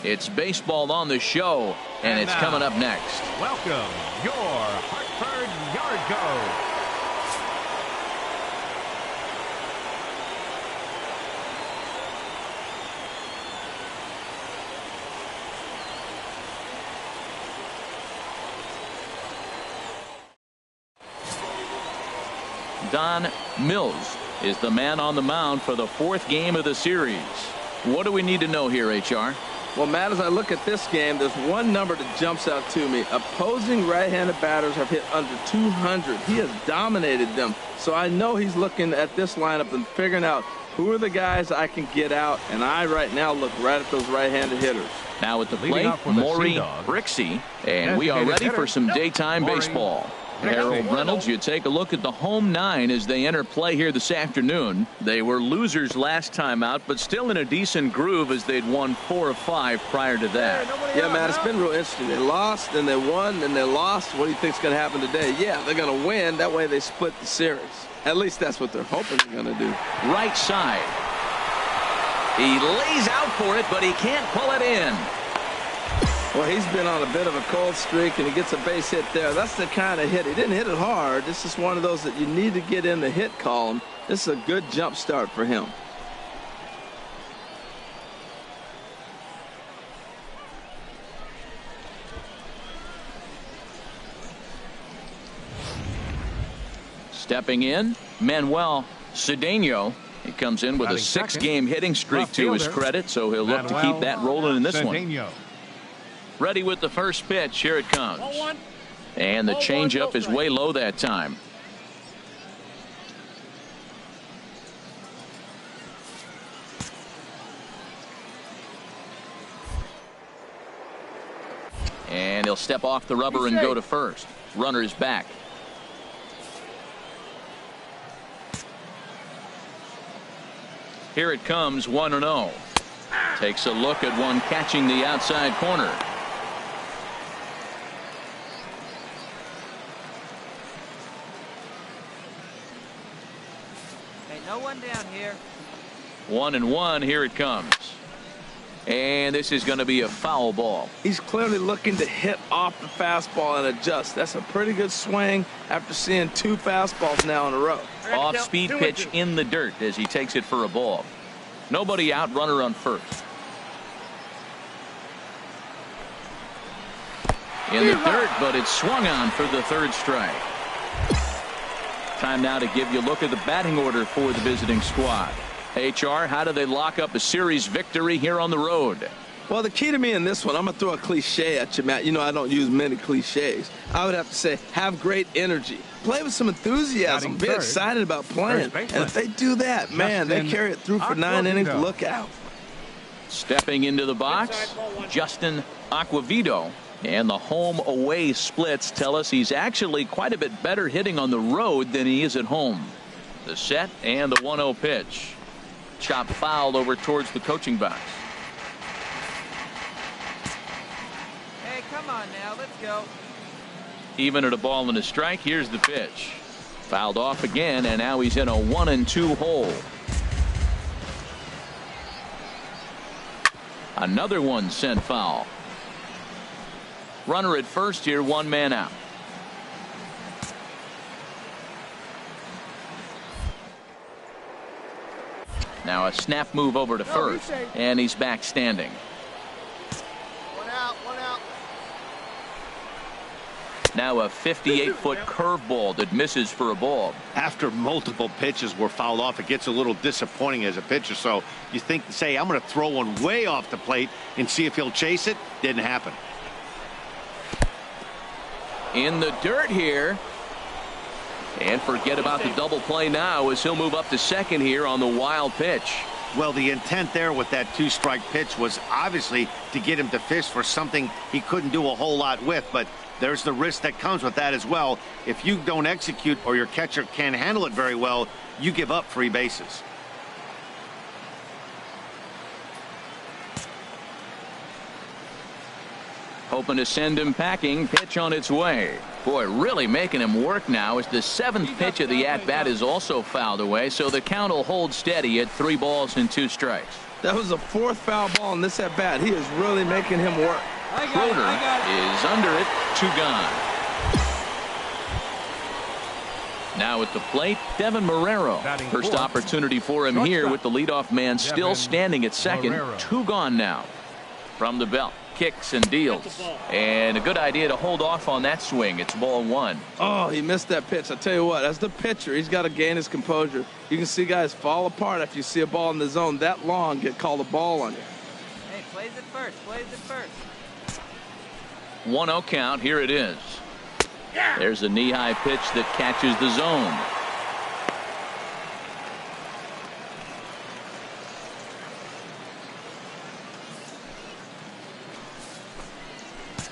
It's baseball on the show, and it's coming up next. Welcome, your Hartford Yard Goat. Don Mills is the man on the mound for the 4th game of the series. What do we need to know here, HR? Well, Matt, as I look at this game, there's one number that jumps out to me. Opposing right-handed batters have hit under 200. He has dominated them. So I know he's looking at this lineup and figuring out who are the guys I can get out, and I right now look right at those right-handed hitters. Now at the plate, Maury Brixey, and we are ready for some daytime baseball. Harold Reynolds, you take a look at the home 9 as they enter play here this afternoon. They were losers last time out, but still in a decent groove as they'd won 4 of 5 prior to that. Yeah, man, it's been real interesting. They lost, then they won, then they lost. What do you think's going to happen today? Yeah, they're going to win. That way they split the series. At least that's what they're hoping they're going to do. Right side. He lays out for it, but he can't pull it in. Well, he's been on a bit of a cold streak, and he gets a base hit there. That's the kind of hit. He didn't hit it hard. This is one of those that you need to get in the hit column. This is a good jump start for him. Stepping in, Manuel Cedeno. He comes in with a 6-game hitting streak to his credit, so he'll look to keep that rolling in this one. Ready with the first pitch. Here it comes. And the changeup is way low that time. And he'll step off the rubber and go to first. Runner is back. Here it comes, 1-0. Takes a look at one catching the outside corner. No one down here. 1-1. Here it comes. And this is going to be a foul ball. He's clearly looking to hit off the fastball and adjust. That's a pretty good swing after seeing 2 fastballs now in a row. Off-speed pitch in the dirt as he takes it for a ball. Nobody out, runner on first. In the dirt, but it's swung on for the 3rd strike. Time now to give you a look at the batting order for the visiting squad. HR, how do they lock up a series victory here on the road? Well, the key to me in this one, I'm going to throw a cliche at you, Matt. You know I don't use many cliches. I would have to say have great energy. Play with some enthusiasm. Be excited about playing. And if they do that, man, they carry it through for 9 innings. Look out. Stepping into the box, Justin Aquavito. And the home-away splits tell us he's actually quite a bit better hitting on the road than he is at home. The set and the 1-0 pitch. Chop fouled over towards the coaching box. Hey, come on now, let's go. Even at a ball and a strike, here's the pitch. Fouled off again, and now he's in a 1-2 hole. Another one sent foul. Runner at first here, 1 man out. Now a snap move over to first, and he's back standing. 1 out, 1 out. Now a 58-foot curveball that misses for a ball. After multiple pitches were fouled off, it gets a little disappointing as a pitcher. So you think, say, I'm going to throw one way off the plate and see if he'll chase it. Didn't happen. In the dirt here. And forget about the double play now as he'll move up to second here on the wild pitch. Well, the intent there with that 2-strike pitch was obviously to get him to fish for something he couldn't do a whole lot with, but there's the risk that comes with that as well. If you don't execute or your catcher can't handle it very well, you give up 3 bases. Hoping to send him packing. Pitch on its way. Boy, really making him work now as the 7th pitch of the at-bat is also fouled away, so the count will hold steady at 3 balls and 2 strikes. That was the 4th foul ball in this at-bat. He is really making him work. Schroeder is under it. 2 gone. Now at the plate, Devin Marrero. First opportunity for him here with the leadoff man still standing at second. 2 gone now. From the belt, kicks and deals. And a good idea to hold off on that swing. It's ball one. Oh, he missed that pitch. I tell you what, as the pitcher, he's got to gain his composure. You can see guys fall apart after you see a ball in the zone that long get called a ball on you. Hey, plays it first. Plays it first. 1-0 count. Here it is. There's a knee-high pitch that catches the zone.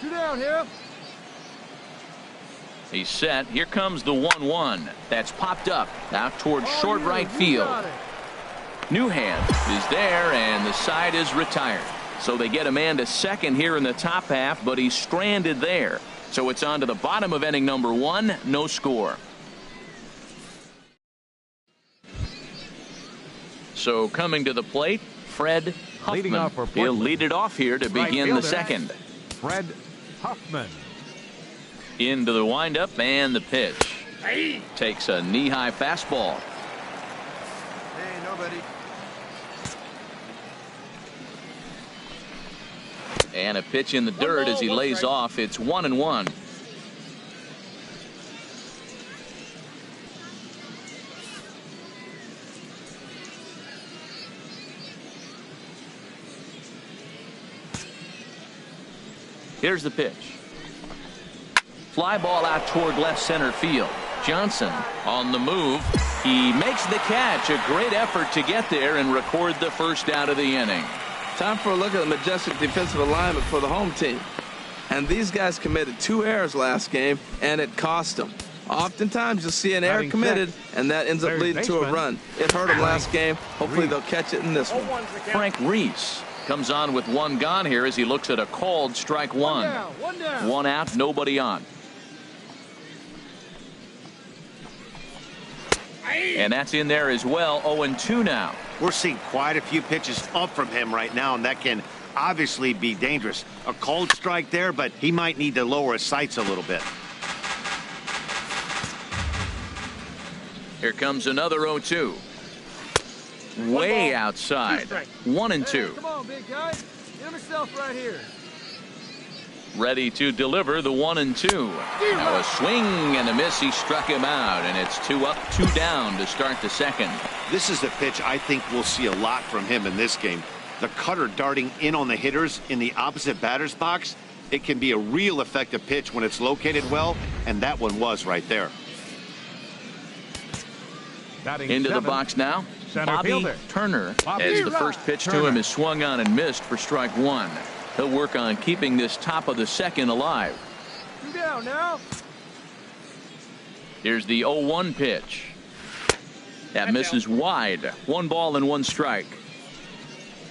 Two down here. He's set. Here comes the 1-1. That's popped up out towards short right field. Newhand is there, and the side is retired. So they get a man to second here in the top half, but he's stranded there. So it's on to the bottom of inning number 1. No score. So coming to the plate, Fred Huffman. He'll lead it off here to begin the second. Fred Huffman. Into the windup and the pitch. Takes a knee-high fastball. Hey, nobody. And a pitch in the dirt as he lays off. It's 1-1. Here's the pitch. Fly ball out toward left center field. Johnson on the move. He makes the catch. A great effort to get there and record the first out of the inning. Time for a look at the majestic defensive alignment for the home team. And these guys committed 2 errors last game, and it cost them. Oftentimes you'll see an error committed, and that ends up leading to a run. It hurt them last game. Hopefully they'll catch it in this one. Frank Reese comes on with 1 gone here as he looks at a called strike 1. 1 out, nobody on. And that's in there as well. 0-2 now. We're seeing quite a few pitches up from him right now, and that can obviously be dangerous. A cold strike there, but he might need to lower his sights a little bit. Here comes another 0-2. Way outside. 1-2. Come on, big guy. Get him yourself right here. Ready to deliver the 1-2. Now a swing and a miss. He struck him out, and it's 2 up, 2 down to start the second. This is a pitch I think we'll see a lot from him in this game. The cutter darting in on the hitters in the opposite batter's box. It can be a real effective pitch when it's located well, and that one was right there. Into the box now. Bobby Turner, as the first pitch to him is swung on and missed for strike 1. He'll work on keeping this top of the second alive. 2 down now. Here's the 0-1 pitch. That misses wide. 1 ball and 1 strike.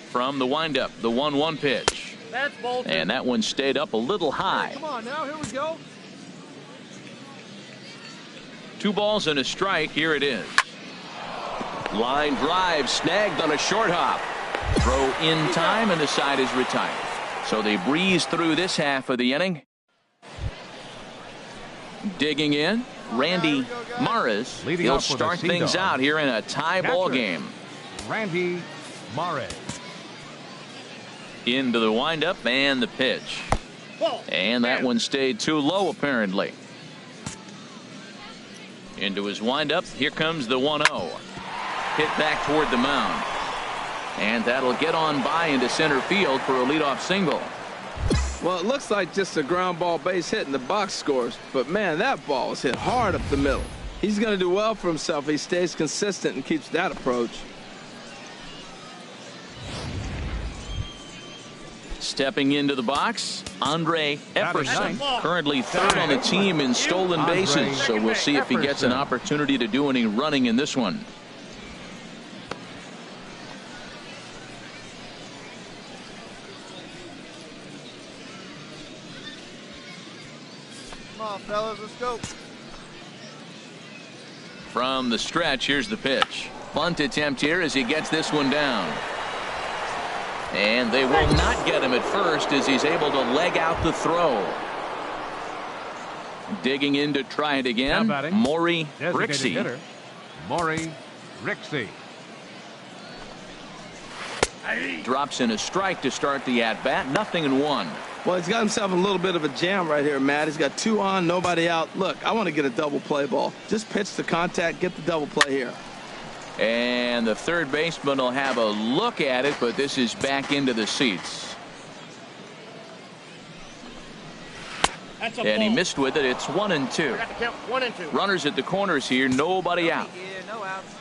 From the windup, the 1-1 pitch. That's Bolton. And that one stayed up a little high. Come on now, here we go. 2 balls and a strike. Here it is. Line drive snagged on a short hop. Throw in time, and the side is retired. So they breeze through this half of the inning. Digging in, Randy Maris. He'll start things out here in a tie ball game. Randy Maris. Into the windup and the pitch. And that one stayed too low apparently. Into his windup. Here comes the 1-0. Hit back toward the mound. And that'll get on by into center field for a leadoff single. Well, it looks like just a ground ball base hit in the box scores. But, man, that ball is hit hard up the middle. He's going to do well for himself if he stays consistent and keeps that approach. Stepping into the box, Andre Epperson, currently 3rd on the team in stolen bases. So we'll see if he gets an opportunity to do any running in this one. Come on, fellas, let's go. From the stretch, here's the pitch. Bunt attempt here as he gets this one down. And they will not get him at first as he's able to leg out the throw. Digging in to try it again, Maury Rixey. Maury Rixey. Drops in a strike to start the at-bat. 0-1. Well, he's got himself a little bit of a jam right here, Matt. He's got 2 on, nobody out. Look, I want to get a double play ball. Just pitch the contact, get the double play here. And the third baseman will have a look at it, but this is back into the seats. And he missed with it. It's 1-2. Got the count 1-2. Runners at the corners here. Nobody out. Yeah, no outs.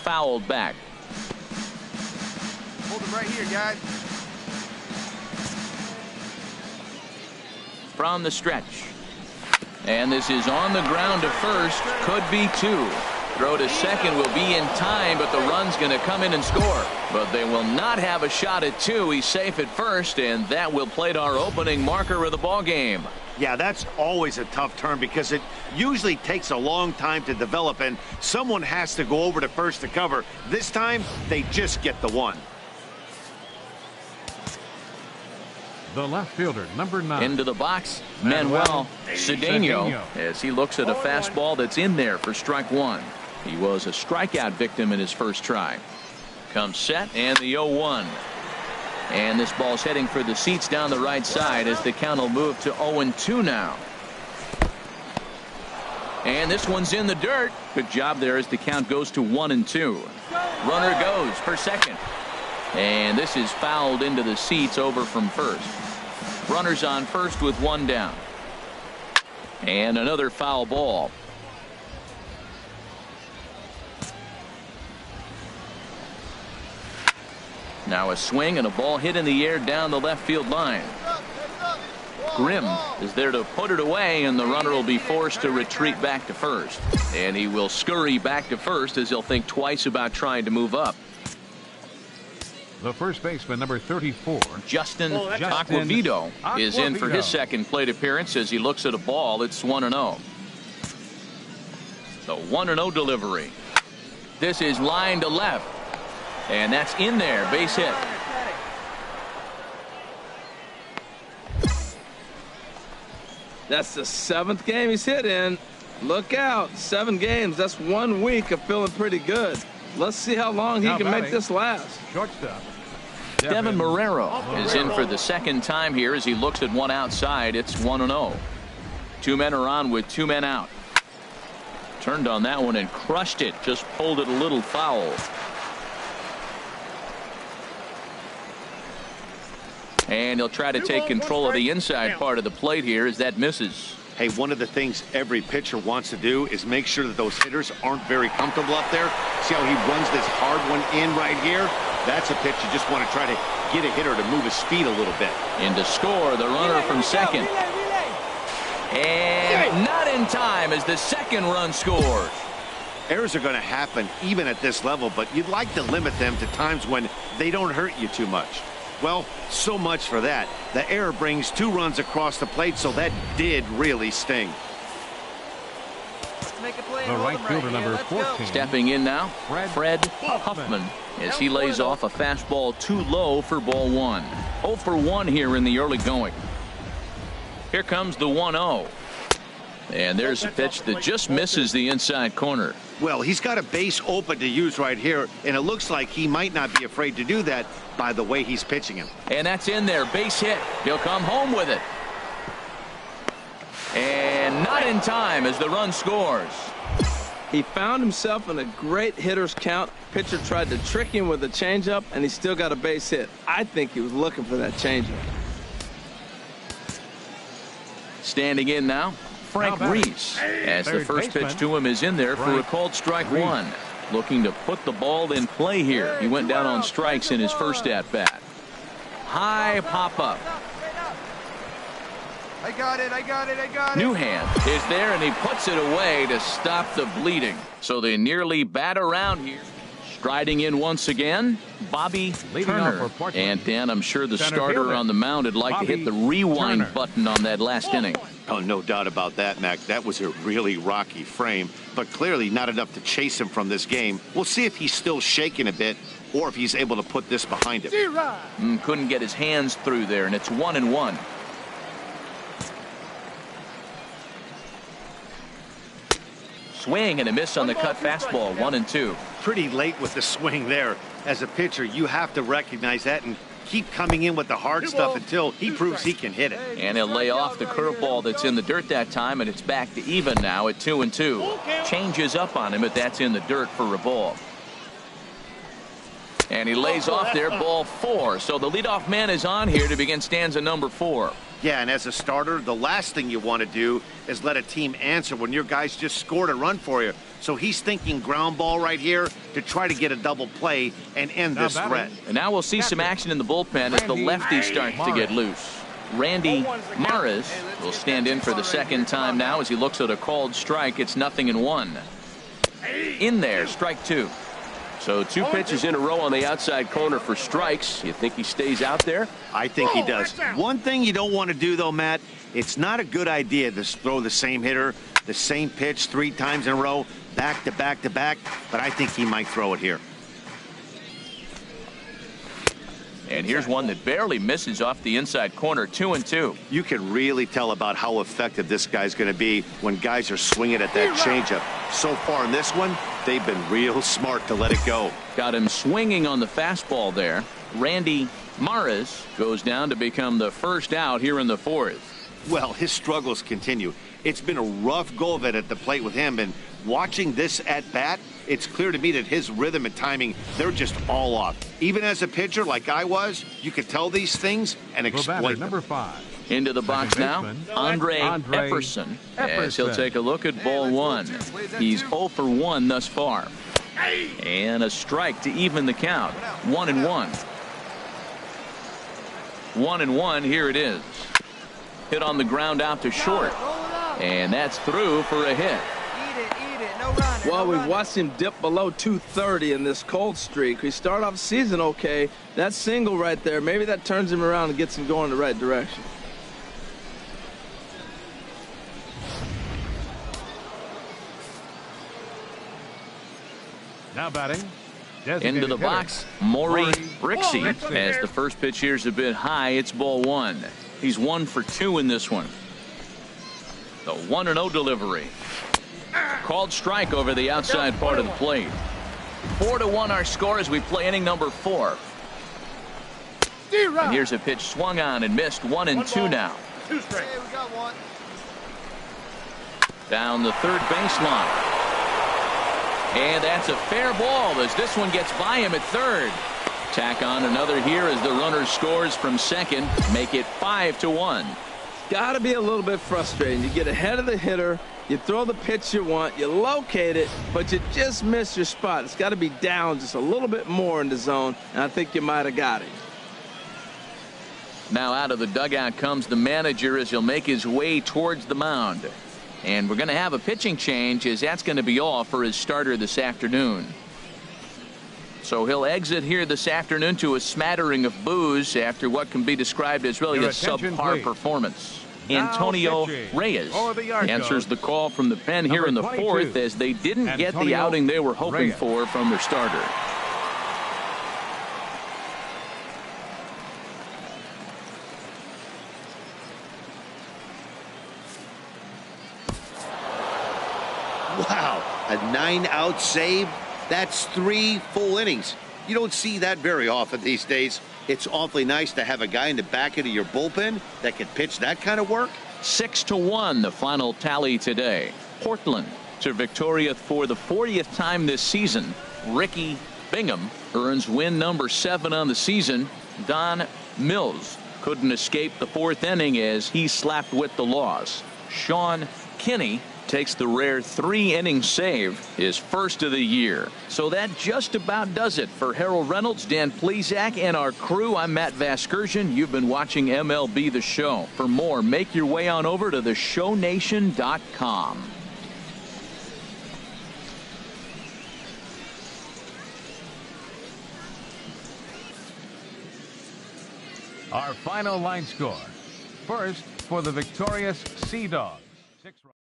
Fouled back. Hold him right here, guys. From the stretch. And this is on the ground to first. Could be 2. Throw to second will be in time, but the run's going to come in and score. But they will not have a shot at 2. He's safe at first, and that will plate our opening marker of the ball game. Yeah, that's always a tough turn because it usually takes a long time to develop, and someone has to go over to first to cover. This time, they just get the 1. The left fielder, number 9. Into the box, Manuel Cedeno, as he looks at a fastball that's in there for strike 1. He was a strikeout victim in his first try. Comes set, and the 0-1. And this ball's heading for the seats down the right side as the count will move to 0-2 now. And this one's in the dirt. Good job there as the count goes to 1-2. Runner goes for second. And this is fouled into the seats over from first. Runners on first with 1 down. And another foul ball. Now a swing and a ball hit in the air down the left field line. Grimm is there to put it away, and the runner will be forced to retreat back to first. And he will scurry back to first as he'll think twice about trying to move up. The first baseman, number 34. Justin Aquavito is in for his second plate appearance as he looks at a ball. It's 1-0. The 1-0 delivery. This is line to left. And that's in there. Base hit. That's the 7th game he's hit in. Look out. 7 games. That's 1 week of feeling pretty good. Let's see how long he can make this last. Shortstop. Devin Marrero is in for the second time here as he looks at one outside. It's 1-0. 2 men are on with 2 men out. Turned on that one and crushed it. Just pulled it a little foul. And he'll try to take control of the inside part of the plate here as that misses. Hey, one of the things every pitcher wants to do is make sure that those hitters aren't very comfortable up there. See how he runs this hard one in right here? That's a pitch you just want to try to get a hitter to move his feet a little bit. And to score, the runner from second. And not in time as the second run scores. Errors are going to happen even at this level, but you'd like to limit them to times when they don't hurt you too much. Well, so much for that. The error brings 2 runs across the plate, so that did really sting. Let's make a play. The right fielder, number 14. Stepping in now, Fred Huffman, as he lays off a fastball too low for ball 1. 0 for 1 here in the early going. Here comes the 1-0. And there's a pitch that just misses the inside corner. Well, he's got a base open to use right here, and it looks like he might not be afraid to do that by the way he's pitching him. And that's in there. Base hit. He'll come home with it. And not in time as the run scores. He found himself in a great hitter's count. Pitcher tried to trick him with a changeup, and he still got a base hit. I think he was looking for that changeup. Standing in now, Frank Reese, as the first pitch to him is in there for a called strike 1. Looking to put the ball in play here. He went down on strikes in his first at-bat. High pop-up. I got it. Newhand is there, and he puts it away to stop the bleeding. So they nearly bat around here. Striding in once again, Bobby Turner. And Dan, I'm sure the starter on the mound would like to hit the rewind button on that last inning. Oh, no doubt about that, Mac. That was a really rocky frame, but clearly not enough to chase him from this game. We'll see if he's still shaking a bit or if he's able to put this behind him. Couldn't get his hands through there, and it's 1-1. Swing and a miss on the cut fastball. 1-2. Pretty late with the swing there. As a pitcher, you have to recognize that and keep coming in with the hard stuff until he proves he can hit it. And he'll lay off the curveball that's in the dirt that time, and it's back to even now at 2-2. Changes up on him, but that's in the dirt for a ball. And he lays off there, ball 4. So the leadoff man is on here to begin stanza number 4. Yeah, and as a starter, the last thing you want to do is let a team answer when your guys just scored a run for you. So he's thinking ground ball right here to try to get a double play and end this threat. And now we'll see some action in the bullpen as the lefty starts to get loose. Randy Maris will stand in for the second time now as he looks at a called strike. It's 0-1. In there, strike 2. So 2 pitches in a row on the outside corner for strikes. You think he stays out there? I think he does. One thing you don't want to do, though, Matt, it's not a good idea to throw the same hitter, the same pitch 3 times in a row, back to back to back, but I think he might throw it here. And here's one that barely misses off the inside corner. 2-2. You can really tell about how effective this guy's going to be when guys are swinging at that changeup. So far in this one, they've been real smart to let it go. Got him swinging on the fastball there. Randy Maris goes down to become the first out here in the 4th. Well, his struggles continue. It's been a rough go of it at the plate with him, and watching this at bat, it's clear to me that his rhythm and timing, they're just all off. Even as a pitcher like I was, you could tell these things and exploit them. Number 5. Into the box now, Andre Epperson, as he'll take a look at ball 1. He's 0 for 1 thus far. And a strike to even the count. 1-1. 1-1. Here it is. Hit on the ground out to short. And that's through for a hit. Well, we've watched him dip below 230 in this cold streak. He started off the season okay. That single right there, maybe that turns him around and gets him going in the right direction. Now batting. Into the box, Maury Rixey. As the first pitch here's a bit high, it's ball 1. He's 1 for 2 in this one. The 1-0 delivery. Called strike over the outside part of the plate. 4-1 our score as we play inning number 4. And here's a pitch swung on and missed. 1-2 now. Down the third baseline. And that's a fair ball as this one gets by him at third. Tack on another here as the runner scores from second. Make it 5-1. Got to be a little bit frustrating. You get ahead of the hitter, you throw the pitch you want, you locate it, but you just miss your spot. It's got to be down just a little bit more in the zone, and I think you might have got it. Now out of the dugout comes the manager as he'll make his way towards the mound. And we're going to have a pitching change as that's going to be all for his starter this afternoon. So he'll exit here this afternoon to a smattering of boos after what can be described as really a subpar performance. Antonio Reyes answers the call from the pen here in the 4th as they didn't get the outing they were hoping for from their starter. Wow, a 9-out save? That's 3 full innings. You don't see that very often these days. It's awfully nice to have a guy in the back end of your bullpen that can pitch that kind of work. 6-1 the final tally today. Portland to Victoria for the 40th time this season. Ricky Bingham earns win number 7 on the season. Don Mills couldn't escape the 4th inning as he slapped with the loss. Sean Kinney takes the rare 3-inning save, his first of the year. So that just about does it for Harold Reynolds, Dan Plesac, and our crew. I'm Matt Vasgersian. You've been watching MLB The Show. For more, make your way on over to theshownation.com. Our final line score. First, for the victorious Sea Dogs. 6 runs.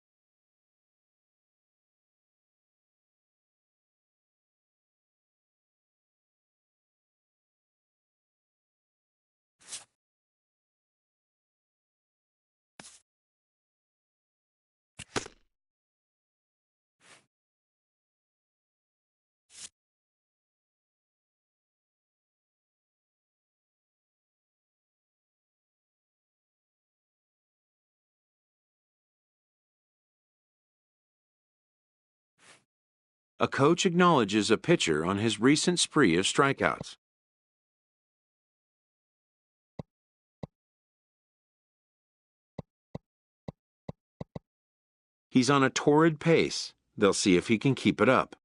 A coach acknowledges a pitcher on his recent spree of strikeouts. He's on a torrid pace. They'll see if he can keep it up.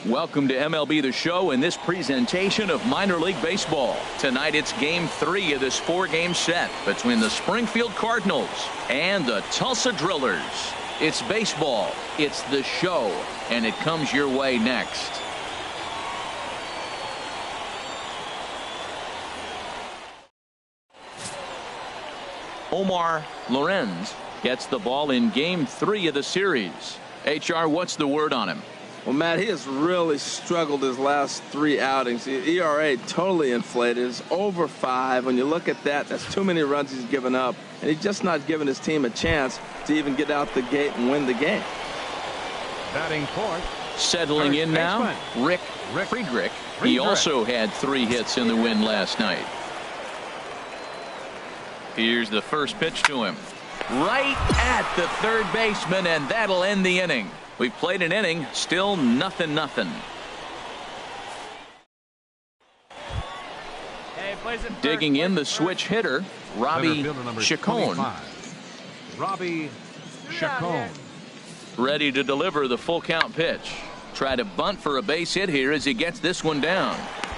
Welcome to MLB The Show and this presentation of minor league baseball. Tonight it's Game 3 of this 4-game set between the Springfield Cardinals and the Tulsa Drillers. It's baseball, it's the show, and it comes your way next. Omar Lorenz gets the ball in Game 3 of the series. HR, what's the word on him? Well, Matt, he has really struggled his last 3 outings. The ERA totally inflated. It's over 5. When you look at that, that's too many runs he's given up. And he's just not giving his team a chance to even get out the gate and win the game. Batting fourth. Settling in now, Rick Friedrich. He also had 3 hits in the win last night. Here's the first pitch to him. Right at the third baseman, and that'll end the inning. We've played an inning, still nothing. Digging in the switch hitter, Robbie Chacon. Robbie Chacon. Ready to deliver the full count pitch. Try to bunt for a base hit here as he gets this one down.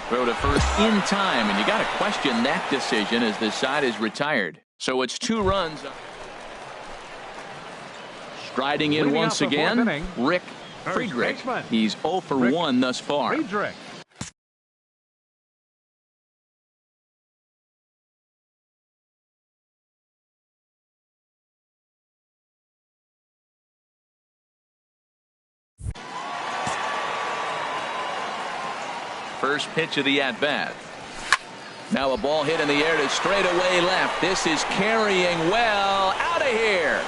Throw to first in time, and you got to question that decision as this side is retired. So it's 2 runs. Striding in once again, Rick Friedrich. He's 0 for 1 thus far. First pitch of the at-bat. Now a ball hit in the air to straightaway left. This is carrying well. Out of here.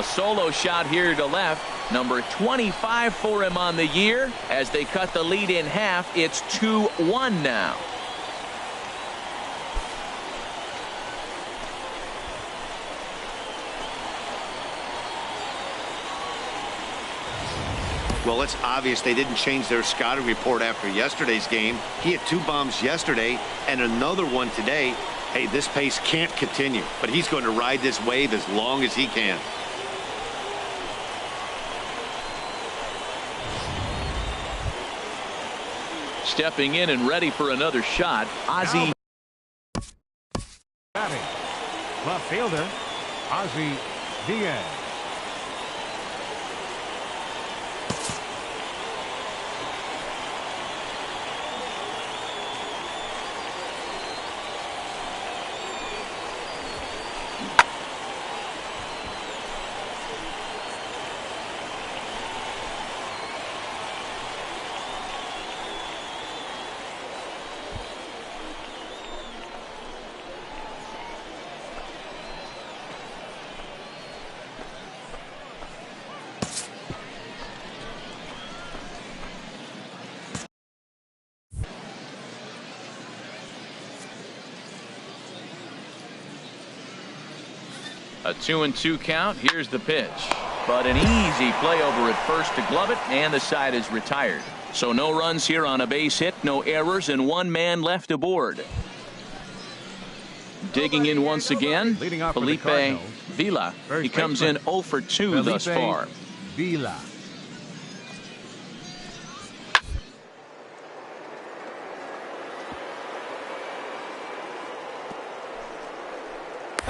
A solo shot here to left. Number 25 for him on the year. As they cut the lead in half, it's 2-1 now. Well, it's obvious they didn't change their scouting report after yesterday's game. He had 2 bombs yesterday and another one today. Hey, this pace can't continue, but he's going to ride this wave as long as he can. Stepping in and ready for another shot, Ozzie. Batting, left fielder, Ozzie Diaz. A 2-2 count. Here's the pitch. But an easy play over at first to glove it, and the side is retired. So no runs here on a base hit, no errors, and 1 man left aboard. Digging in once again, Felipe Vila. He comes in 0 for 2 thus far. Vila.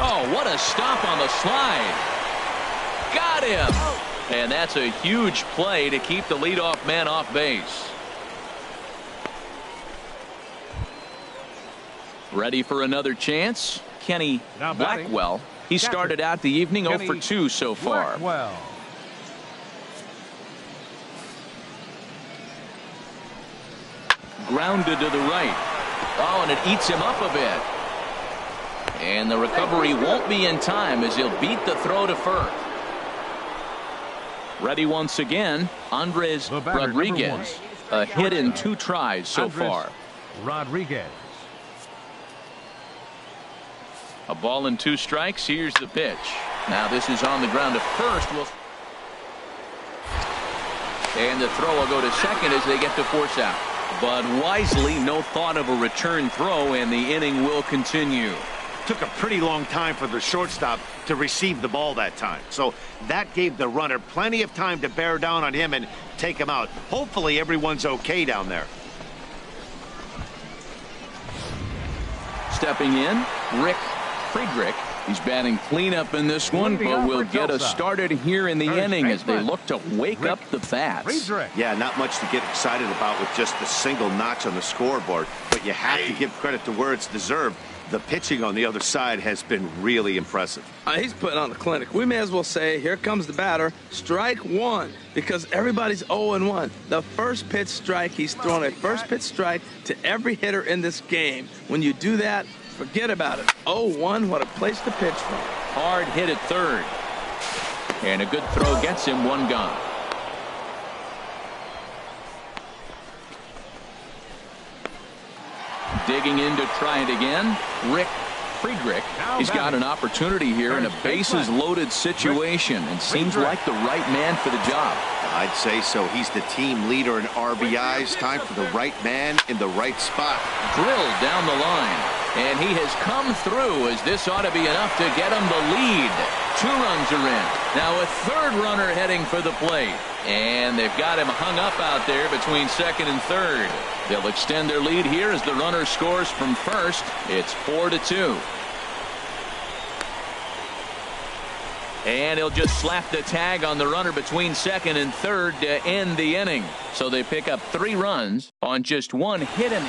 Oh, what a stop on the slide. Got him. And that's a huge play to keep the leadoff man off base. Ready for another chance? Kenny Blackwell. He started out the evening 0 for 2 so far. Blackwell. Grounded to the right. Oh, and it eats him up a bit. And the recovery won't be in time as he'll beat the throw to first. Ready once again, Andres Rodriguez. A hit in 2 tries so far. Rodriguez. A ball and 2 strikes. Here's the pitch. Now this is on the ground to first. And the throw will go to second as they get the force out. But wisely, no thought of a return throw, and the inning will continue. Took a pretty long time for the shortstop to receive the ball that time. So that gave the runner plenty of time to bear down on him and take him out. Hopefully everyone's okay down there. Stepping in, Rick Friedrich. He's batting cleanup in this one, but will get us started here in the inning as they look to wake up the bats. Yeah, not much to get excited about with just a single notch on the scoreboard, but you have to give credit to where it's deserved. The pitching on the other side has been really impressive. He's putting on a clinic. We may as well say, here comes the batter, strike 1, because everybody's 0-1. The first pitch strike, he's thrown a first pitch strike to every hitter in this game. When you do that, forget about it. 0-1, what a place to pitch from. Hard hit at third. And a good throw gets him 1 gone. Digging in to try it again, Rick Friedrich. He's got an opportunity here in a bases-loaded situation and seems like the right man for the job. I'd say so. He's the team leader in RBIs. Time for the right man in the right spot. Drilled down the line. And he has come through as this ought to be enough to get him the lead. 2 runs are in. Now a 3rd runner heading for the plate. And they've got him hung up out there between 2nd and 3rd. They'll extend their lead here as the runner scores from first. It's 4-2. And he'll just slap the tag on the runner between 2nd and 3rd to end the inning. So they pick up 3 runs on just 1 hit inning.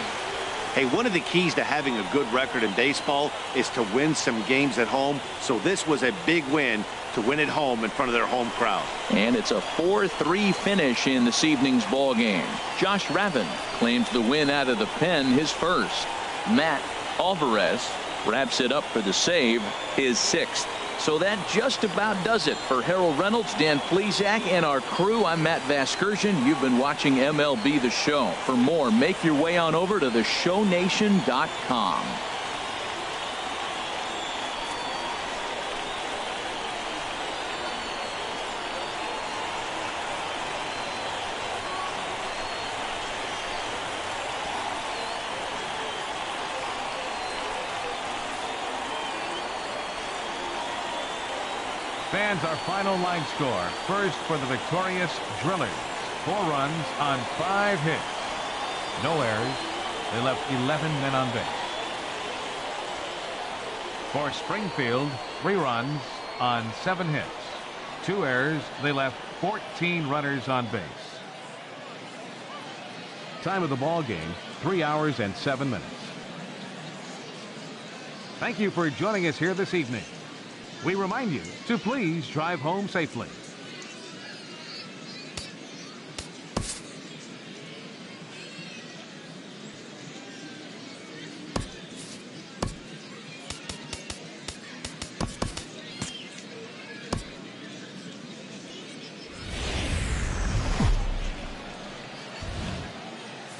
Hey, one of the keys to having a good record in baseball is to win some games at home. So this was a big win to win at home in front of their home crowd. And it's a 4-3 finish in this evening's ball game. Josh Ravin claims the win out of the pen, his first. Matt Alvarez wraps it up for the save, his 6th. So that just about does it for Harold Reynolds, Dan Plesac, and our crew. I'm Matt Vasgersian. You've been watching MLB The Show. For more, make your way on over to theshownation.com. Fans, our final line score. First for the victorious Drillers. 4 runs on 5 hits. No errors. They left 11 men on base. For Springfield, 3 runs on 7 hits. 2 errors. They left 14 runners on base. Time of the ball game, 3 hours and 7 minutes. Thank you for joining us here this evening. We remind you to please drive home safely.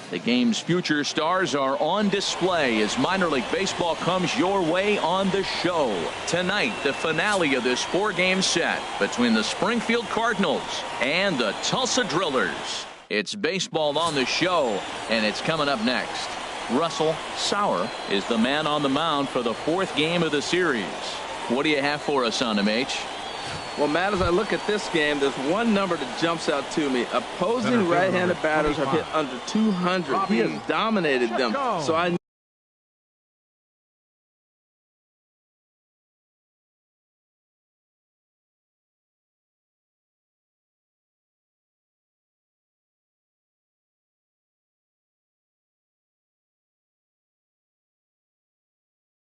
The game's future stars are on display as minor league baseball comes your way on the show. Tonight, the finale of this 4-game set between the Springfield Cardinals and the Tulsa Drillers. It's baseball on the show, and it's coming up next. Russell Sauer is the man on the mound for the 4th game of the series. What do you have for us on MH? Well, Matt, as I look at this game, there's one number that jumps out to me. Opposing right-handed batters have hit under 200. He has dominated them. So I